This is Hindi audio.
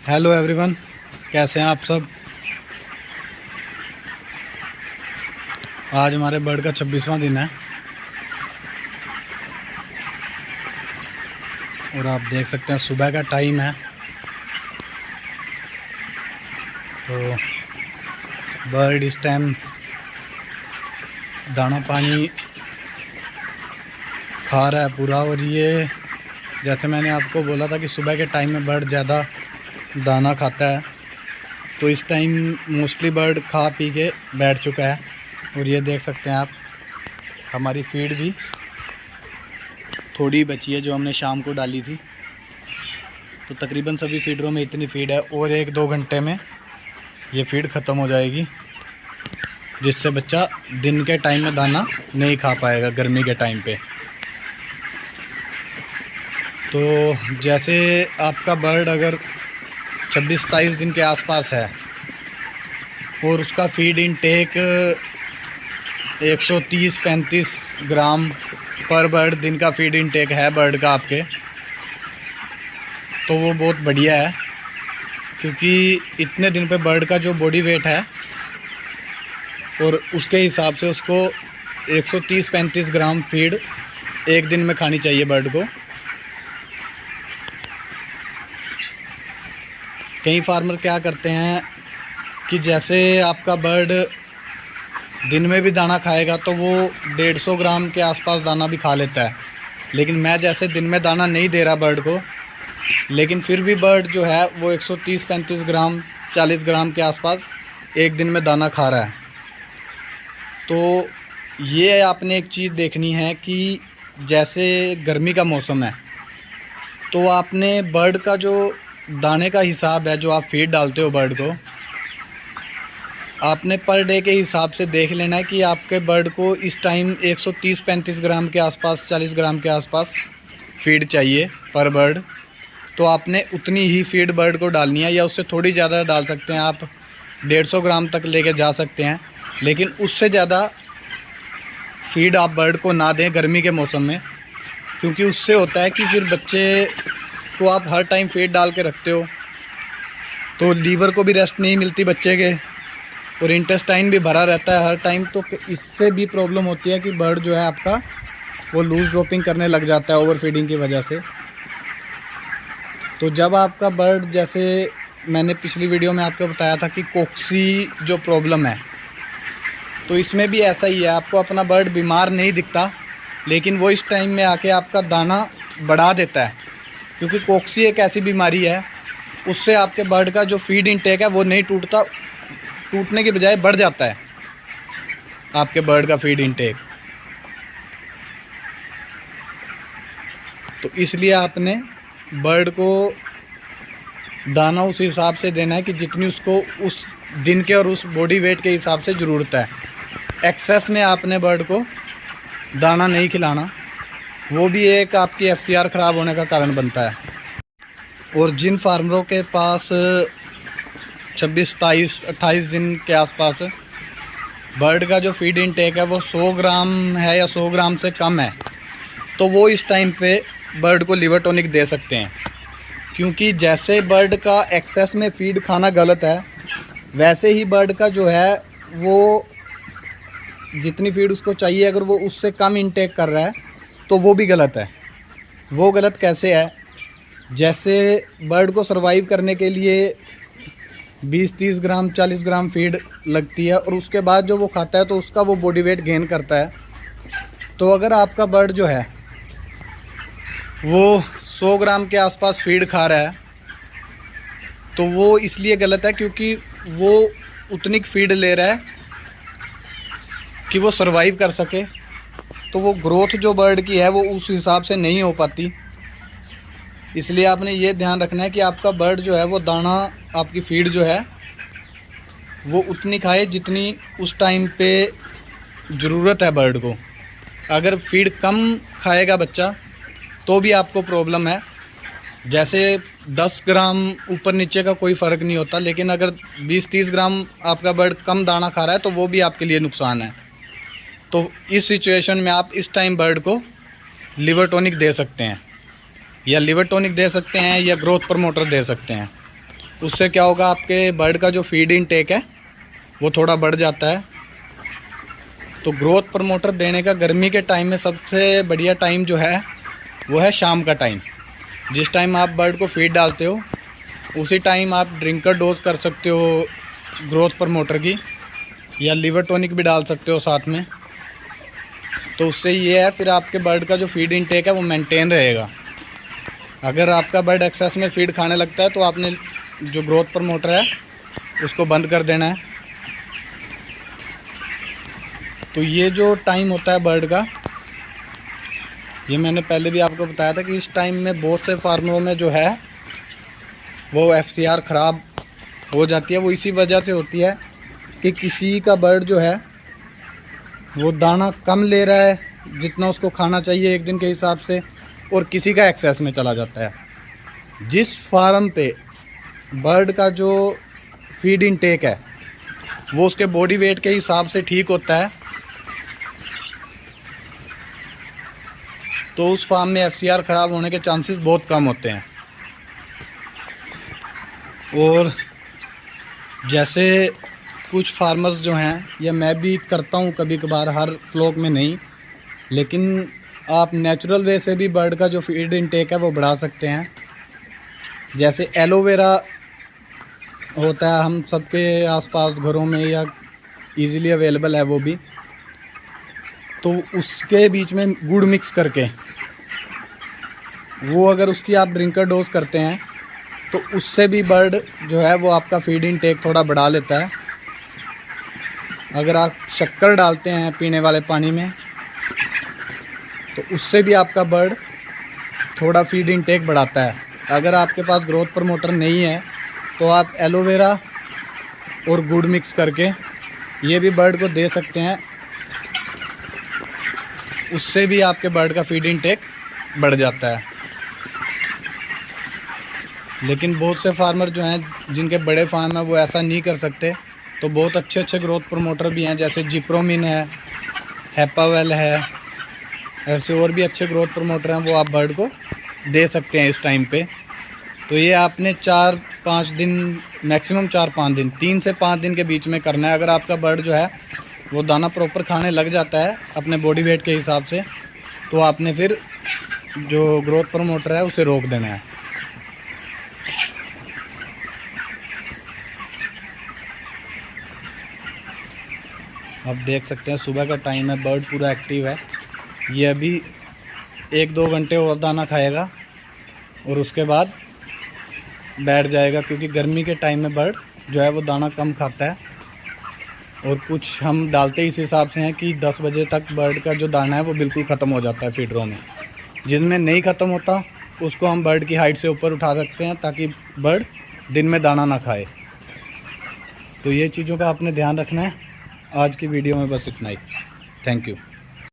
हेलो एवरीवन, कैसे हैं आप सब। आज हमारे बर्ड का 26वां दिन है और आप देख सकते हैं सुबह का टाइम है। तो बर्ड इस टाइम दाना पानी खा रहा है पूरा। और ये जैसे मैंने आपको बोला था कि सुबह के टाइम में बर्ड ज़्यादा दाना खाता है, तो इस टाइम मोस्टली बर्ड खा पी के बैठ चुका है। और ये देख सकते हैं आप, हमारी फीड भी थोड़ी बची है जो हमने शाम को डाली थी। तो तकरीबन सभी फीडरों में इतनी फीड है और 1-2 घंटे में ये फीड ख़त्म हो जाएगी, जिससे बच्चा दिन के टाइम में दाना नहीं खा पाएगा गर्मी के टाइम पे। तो जैसे आपका बर्ड अगर 26-27 दिन के आसपास है और उसका फीड इनटेक 130-135 ग्राम पर बर्ड दिन का फीड इनटेक है बर्ड का आपके, तो वो बहुत बढ़िया है। क्योंकि इतने दिन पे बर्ड का जो बॉडी वेट है और उसके हिसाब से उसको 130-135 ग्राम फीड एक दिन में खानी चाहिए बर्ड को। कई फार्मर क्या करते हैं कि जैसे आपका बर्ड दिन में भी दाना खाएगा तो वो 150 ग्राम के आसपास दाना भी खा लेता है। लेकिन मैं जैसे दिन में दाना नहीं दे रहा बर्ड को, लेकिन फिर भी बर्ड जो है वो 130-135 ग्राम 40 ग्राम के आसपास एक दिन में दाना खा रहा है। तो ये आपने एक चीज़ देखनी है कि जैसे गर्मी का मौसम है तो आपने बर्ड का जो दाने का हिसाब है, जो आप फीड डालते हो बर्ड को, आपने पर डे के हिसाब से देख लेना है कि आपके बर्ड को इस टाइम 130-135 ग्राम के आसपास 40 ग्राम के आसपास फीड चाहिए पर बर्ड। तो आपने उतनी ही फीड बर्ड को डालनी है, या उससे थोड़ी ज़्यादा डाल सकते हैं आप, 150 ग्राम तक लेके जा सकते हैं। लेकिन उससे ज़्यादा फीड आप बर्ड को ना दें गर्मी के मौसम में, क्योंकि उससे होता है कि फिर बच्चे को आप हर टाइम फीड डाल के रखते हो तो लीवर को भी रेस्ट नहीं मिलती बच्चे के, और इंटेस्टाइन भी भरा रहता है हर टाइम। तो इससे भी प्रॉब्लम होती है कि बर्ड जो है आपका वो लूज़ ड्रॉपिंग करने लग जाता है ओवर फीडिंग की वजह से। तो जब आपका बर्ड, जैसे मैंने पिछली वीडियो में आपको बताया था कि कोक्सी जो प्रॉब्लम है, तो इसमें भी ऐसा ही है। आपको अपना बर्ड बीमार नहीं दिखता, लेकिन वो इस टाइम में आके आपका दाना बढ़ा देता है। क्योंकि कोक्सी एक ऐसी बीमारी है, उससे आपके बर्ड का जो फीड इनटेक है वो नहीं टूटता, टूटने के बजाय बढ़ जाता है आपके बर्ड का फीड इनटेक। तो इसलिए आपने बर्ड को दाना उस हिसाब से देना है कि जितनी उसको उस दिन के और उस बॉडी वेट के हिसाब से ज़रूरत है। एक्सेस में आपने बर्ड को दाना नहीं खिलाना, वो भी एक आपकी एफसीआर ख़राब होने का कारण बनता है। और जिन फार्मरों के पास 26, 27, 28 दिन के आसपास बर्ड का जो फीड इनटेक है वो 100 ग्राम है या 100 ग्राम से कम है, तो वो इस टाइम पे बर्ड को लिवर टॉनिक दे सकते हैं। क्योंकि जैसे बर्ड का एक्सेस में फीड खाना गलत है, वैसे ही बर्ड का जो है वो जितनी फीड उसको चाहिए अगर वो उससे कम इनटेक कर रहा है तो वो भी गलत है। वो गलत कैसे है? जैसे बर्ड को सरवाइव करने के लिए 20-30 ग्राम 40 ग्राम फीड लगती है, और उसके बाद जो वो खाता है तो उसका वो बॉडी वेट गेन करता है। तो अगर आपका बर्ड जो है वो 100 ग्राम के आसपास फीड खा रहा है, तो वो इसलिए गलत है क्योंकि वो उतनी फीड ले रहा है कि वो सरवाइव कर सके। तो वो ग्रोथ जो बर्ड की है वो उस हिसाब से नहीं हो पाती। इसलिए आपने ये ध्यान रखना है कि आपका बर्ड जो है वो दाना, आपकी फीड जो है वो उतनी खाए जितनी उस टाइम पे ज़रूरत है बर्ड को। अगर फीड कम खाएगा बच्चा तो भी आपको प्रॉब्लम है। जैसे 10 ग्राम ऊपर नीचे का कोई फ़र्क नहीं होता, लेकिन अगर 20-30 ग्राम आपका बर्ड कम दाना खा रहा है तो वो भी आपके लिए नुकसान है। तो इस सिचुएशन में आप इस टाइम बर्ड को लिवर टॉनिक दे सकते हैं, या लिवर टॉनिक दे सकते हैं, या ग्रोथ प्रमोटर दे सकते हैं। उससे क्या होगा, आपके बर्ड का जो फीड इनटेक है वो थोड़ा बढ़ जाता है। तो ग्रोथ प्रमोटर देने का गर्मी के टाइम में सबसे बढ़िया टाइम जो है वो है शाम का टाइम। जिस टाइम आप बर्ड को फीड डालते हो उसी टाइम आप ड्रिंकर डोज कर सकते हो ग्रोथ प्रमोटर की, या लिवर टॉनिक भी डाल सकते हो साथ में। तो उससे ये है फिर आपके बर्ड का जो फीड इनटेक है वो मेंटेन रहेगा। अगर आपका बर्ड एक्सेस में फीड खाने लगता है तो आपने जो ग्रोथ प्रमोटर है उसको बंद कर देना है। तो ये जो टाइम होता है बर्ड का, ये मैंने पहले भी आपको बताया था कि इस टाइम में बहुत से फार्मरों में जो है वो FCR ख़राब हो जाती है। वो इसी वजह से होती है कि किसी का बर्ड जो है वो दाना कम ले रहा है जितना उसको खाना चाहिए एक दिन के हिसाब से, और किसी का एक्सेस में चला जाता है। जिस फार्म पे बर्ड का जो फीड इनटेक है वो उसके बॉडी वेट के हिसाब से ठीक होता है, तो उस फार्म में FCR ख़राब होने के चांसेस बहुत कम होते हैं। और जैसे कुछ फार्मर्स जो हैं, या मैं भी करता हूँ कभी कभार, हर फ्लॉक में नहीं, लेकिन आप नेचुरल वे से भी बर्ड का जो फीड इनटेक है वो बढ़ा सकते हैं। जैसे एलोवेरा होता है हम सबके आसपास घरों में, या इजीली अवेलेबल है वो भी, तो उसके बीच में गुड़ मिक्स करके वो अगर उसकी आप ड्रिंकर डोज करते हैं तो उससे भी बर्ड जो है वो आपका फीड इनटेक थोड़ा बढ़ा लेता है। अगर आप शक्कर डालते हैं पीने वाले पानी में तो उससे भी आपका बर्ड थोड़ा फीड इनटेक बढ़ाता है। अगर आपके पास ग्रोथ प्रमोटर नहीं है तो आप एलोवेरा और गुड़ मिक्स करके ये भी बर्ड को दे सकते हैं, उससे भी आपके बर्ड का फीड इनटेक बढ़ जाता है। लेकिन बहुत से फार्मर जो हैं जिनके बड़े फार्म हैं वो ऐसा नहीं कर सकते, तो बहुत अच्छे अच्छे ग्रोथ प्रमोटर भी हैं, जैसे जिप्रोमिन है, हेपावेल है, ऐसे और भी अच्छे ग्रोथ प्रमोटर हैं, वो आप बर्ड को दे सकते हैं इस टाइम पे। तो ये आपने 4-5 दिन, मैक्सिमम 4-5 दिन, 3 से 5 दिन के बीच में करना है। अगर आपका बर्ड जो है वो दाना प्रॉपर खाने लग जाता है अपने बॉडी वेट के हिसाब से, तो आपने फिर जो ग्रोथ प्रमोटर है उसे रोक देना है। आप देख सकते हैं सुबह का टाइम है, बर्ड पूरा एक्टिव है। ये अभी 1-2 घंटे और दाना खाएगा और उसके बाद बैठ जाएगा, क्योंकि गर्मी के टाइम में बर्ड जो है वो दाना कम खाता है। और कुछ हम डालते इस हिसाब से हैं कि 10 बजे तक बर्ड का जो दाना है वो बिल्कुल ख़त्म हो जाता है फीडरों में। जिनमें नहीं ख़त्म होता उसको हम बर्ड की हाइट से ऊपर उठा सकते हैं ताकि बर्ड दिन में दाना ना खाए। तो ये चीज़ों का आपने ध्यान रखना है। आज की वीडियो में बस इतना ही। Thank you.